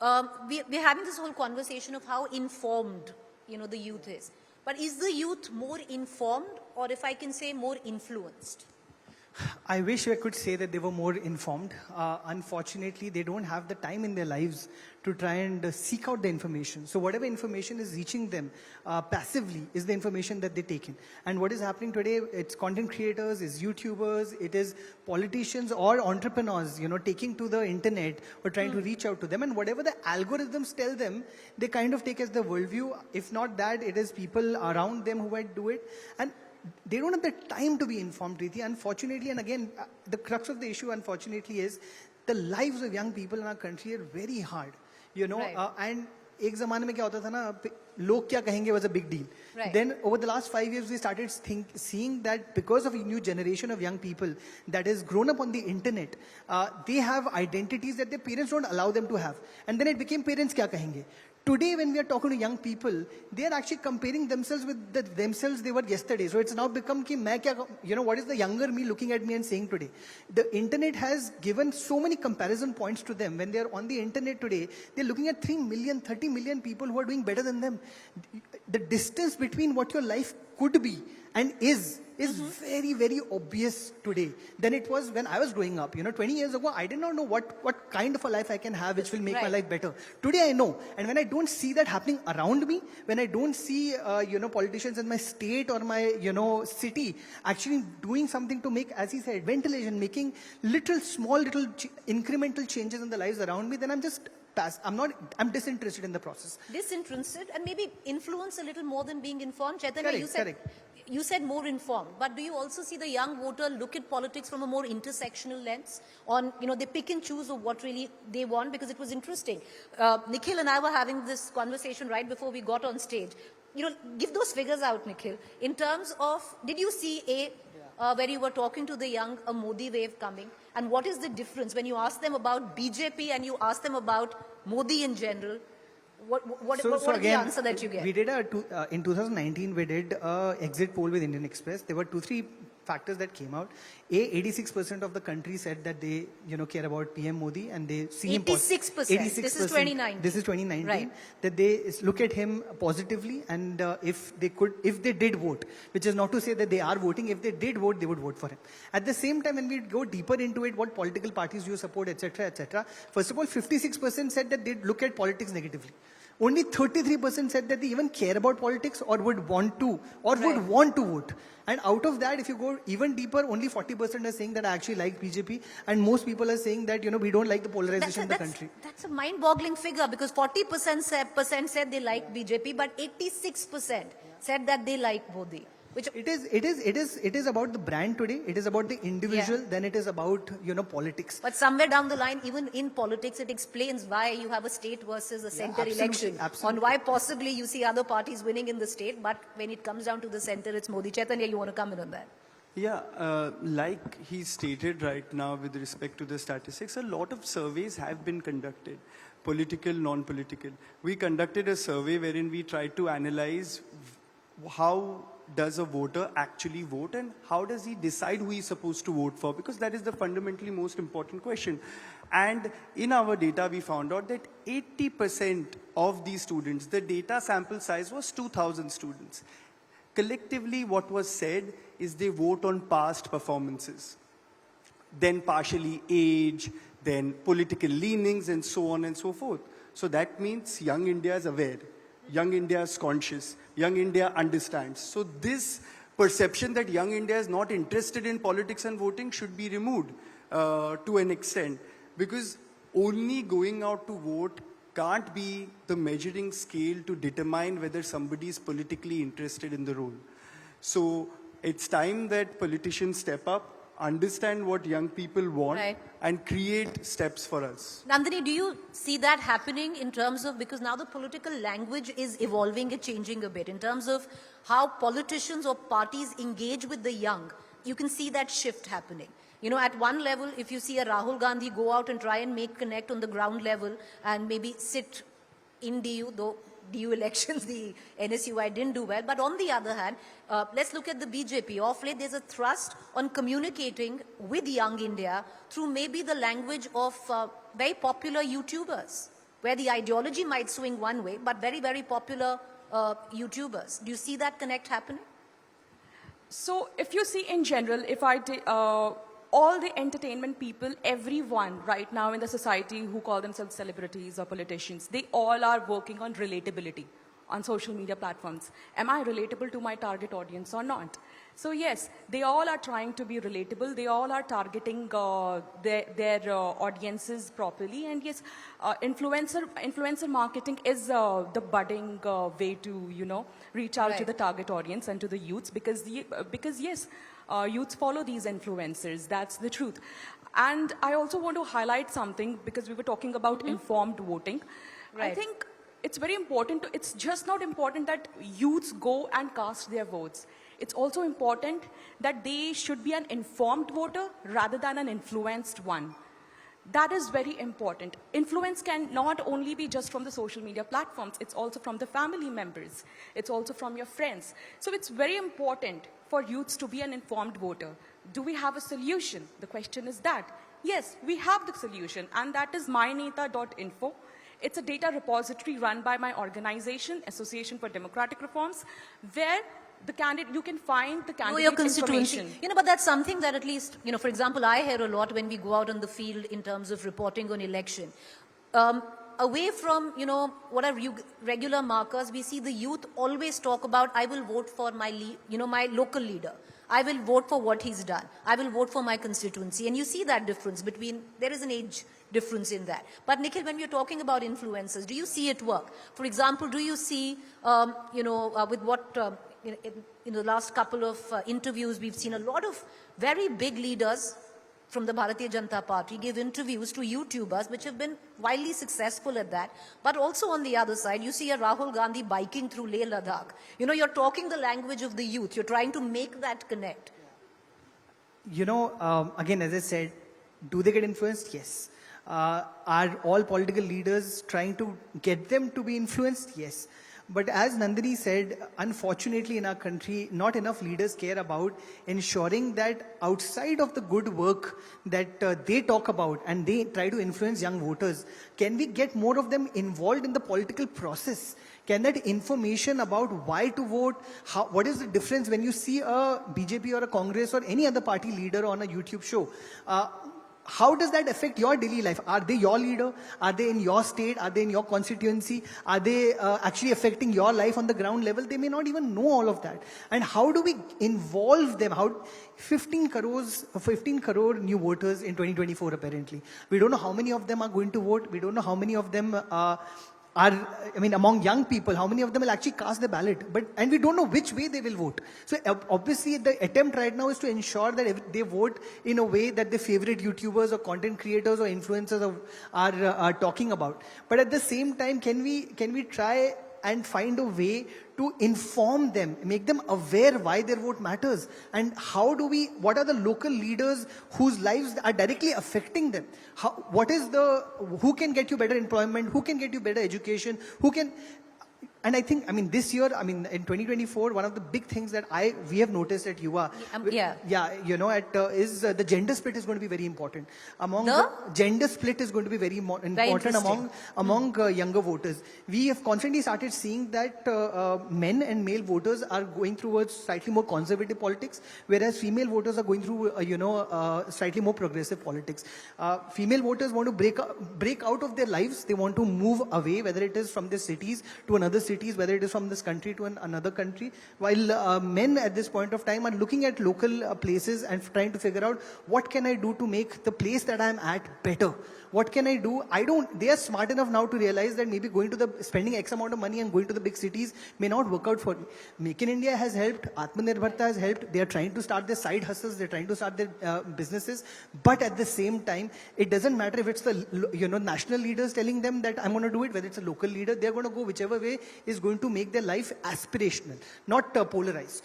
we're having this whole conversation of how informed, the youth is. But is the youth more informed, or if I can say more influenced? I wish I could say that they were more informed. Unfortunately, they don't have the time in their lives to try and seek out the information. So whatever information is reaching them passively is the information that they take in. And what is happening today, it's content creators, it's YouTubers, it is politicians or entrepreneurs, taking to the internet or trying to reach out to them. And whatever the algorithms tell them, they kind of take as the worldview. If not that, it is people around them who might do it. And they don't have the time to be informed, Preeti, unfortunately. And again, the crux of the issue, unfortunately, is the lives of young people in our country are very hard, Right. And एक ज़माने में क्या होता था ना, लोग क्या कहेंगे was a big deal. Right. Then over the last 5 years, we started seeing that because of a new generation of young people that has grown up on the internet, they have identities that their parents don't allow them to have. And then it became parents क्या कहेंगे. Today, when we are talking to young people, they are actually comparing themselves with themselves they were yesterday. So it's now become ki main kya, what is the younger me looking at me and saying today? The internet has given so many comparison points to them. When they are on the internet today, they're looking at 3 million, 30 million people who are doing better than them. The distance between what your life could be and is very, very obvious today than it was when I was growing up. 20 years ago, I did not know what kind of a life I can have which will make my life better. Today I know. And when I don't see that happening around me, when I don't see, politicians in my state or my, city actually doing something to make, as he said, ventilation, making small incremental changes in the lives around me, then I'm just I'm disinterested in the process. Disinterested and maybe influenced a little more than being informed. Chaitanya, Correct. You said more informed, but do you also see the young voter look at politics from a more intersectional lens? On, they pick and choose of what really they want, because it was interesting. Nikhil and I were having this conversation right before we got on stage. Give those figures out, Nikhil. In terms of, did you see where you were talking to the young, a Modi wave coming? And what is the difference when you ask them about BJP and you ask them about Modi in general? What is the answer that you get? We did in 2019, we did an exit poll with Indian Express. There were 2-3 factors that came out. 86% of the country said that they, care about PM Modi and they see him. 86%. This is 2019. This is 2019. Right. That they look at him positively, and if they did vote, which is not to say that they are voting, if they did vote, they would vote for him. At the same time, when we go deeper into it, what political parties do you support, etc., etc. First of all, 56% said that they'd look at politics negatively. Only 33% said that they even care about politics or would want to vote. And out of that, if you go even deeper, only 40% are saying that I actually like BJP. And most people are saying that, we don't like the polarization in the country. That's a mind-boggling figure, because 40% said they like BJP, but 86% said that they like Modi. Which it is about the brand today. It is about the individual. Then it is about, politics. But somewhere down the line, even in politics, it explains why you have a state versus a center election. Absolutely. On why possibly you see other parties winning in the state, but when it comes down to the center, it's Modi. Chaitanya, you want to comment on that? Yeah, like he stated right now with respect to the statistics, a lot of surveys have been conducted, political, non-political. We conducted a survey wherein we tried to analyze how does a voter actually vote and how does he decide who he's supposed to vote for, because that is the fundamentally most important question. And in our data, we found out that 80% of these students, the data sample size was 2,000 students. Collectively, what was said is they vote on past performances, then partially age, then political leanings, and so on and so forth. So that means young India is aware. Young India is conscious. Young India understands. So this perception that young India is not interested in politics and voting should be removed to an extent, because only going out to vote can't be the measuring scale to determine whether somebody is politically interested in the role. So it's time that politicians step up, understand what young people want, and create steps for us. Nandini, do you see that happening in terms of, because now the political language is evolving and changing a bit, in terms of how politicians or parties engage with the young? You can see that shift happening. At one level, if you see a Rahul Gandhi go out and try and make connect on the ground level and maybe sit in DU, though DU elections, the NSUI didn't do well. But on the other hand, let's look at the BJP. Of late, there's a thrust on communicating with young India through maybe the language of very popular YouTubers, where the ideology might swing one way, but very, very popular YouTubers. Do you see that connect happening? So if you see in general, if I all the entertainment people, everyone right now in the society who call themselves celebrities or politicians, they all are working on relatability on social media platforms. Am I relatable to my target audience or not? So yes, they all are trying to be relatable. They all are targeting their audiences properly. And yes, influencer marketing is the budding way to, reach out to the target audience and to the youths because yes, youths follow these influencers. That's the truth. And I also want to highlight something because we were talking about informed voting. Right. I think it's very important. It's just not important that youths go and cast their votes. It's also important that they should be an informed voter rather than an influenced one. That is very important. Influence can not only be just from the social media platforms, it's also from the family members. It's also from your friends. So it's very important for youths to be an informed voter. Do we have a solution? The question is that. Yes, we have the solution, and that is myneta.info. It's a data repository run by my organization, Association for Democratic Reforms, where you can find the candidate your constituency. information. But that's something that at least, for example, I hear a lot when we go out on the field in terms of reporting on election. Away from, what are regular markers, we see the youth always talk about, I will vote for my local leader. I will vote for what he's done. I will vote for my constituency. And you see that difference there is an age difference in that. But Nikhil, when we're talking about influencers, do you see it work? For example, do you see, with what, in the last couple of interviews, we've seen a lot of very big leaders from the Bharatiya Janata Party give interviews to YouTubers, which have been wildly successful at that. But also on the other side, you see a Rahul Gandhi biking through Leh Ladakh. You're talking the language of the youth. You're trying to make that connect. Again, as I said, do they get influenced? Yes. Are all political leaders trying to get them to be influenced? Yes. But as Nandini said, unfortunately in our country, not enough leaders care about ensuring that outside of the good work that they talk about and they try to influence young voters, can we get more of them involved in the political process? Can that information about why to vote, what is the difference when you see a BJP or a Congress or any other party leader on a YouTube show? How does that affect your daily life? Are they your leader? Are they in your state? Are they in your constituency? Are they actually affecting your life on the ground level? They may not even know all of that. And how do we involve them? 15 crore new voters in 2024 apparently. We don't know how many of them are going to vote. We don't know how many of them among young people, how many of them will actually cast the ballot? And we don't know which way they will vote. So obviously the attempt right now is to ensure that they vote in a way that their favorite YouTubers or content creators or influencers are talking about. But at the same time, can we try and find a way to inform them, make them aware why their vote matters, and what are the local leaders whose lives are directly affecting them? Who can get you better employment, who can get you better education, and I think, this year, in 2024, one of the big things that we have noticed at Yuvaa, is the gender split is going to be very important. The gender split is going to be very important among younger voters. We have constantly started seeing that men and male voters are going towards slightly more conservative politics, whereas female voters are going through, slightly more progressive politics. Female voters want to break out of their lives. They want to move away, whether it is from their cities to another city, whether it is from this country to another country, while men at this point of time are looking at local places and trying to figure out what can I do to make the place that I'm at better. What can I do? They are smart enough now to realize that maybe spending X amount of money and going to the big cities may not work out for me. Make in India has helped. Atmanirbharta has helped. They are trying to start their side hustles. They're trying to start their businesses. But at the same time, it doesn't matter if it's the national leaders telling them that I'm going to do it, whether it's a local leader, they're going to go whichever way is going to make their life aspirational, not polarized.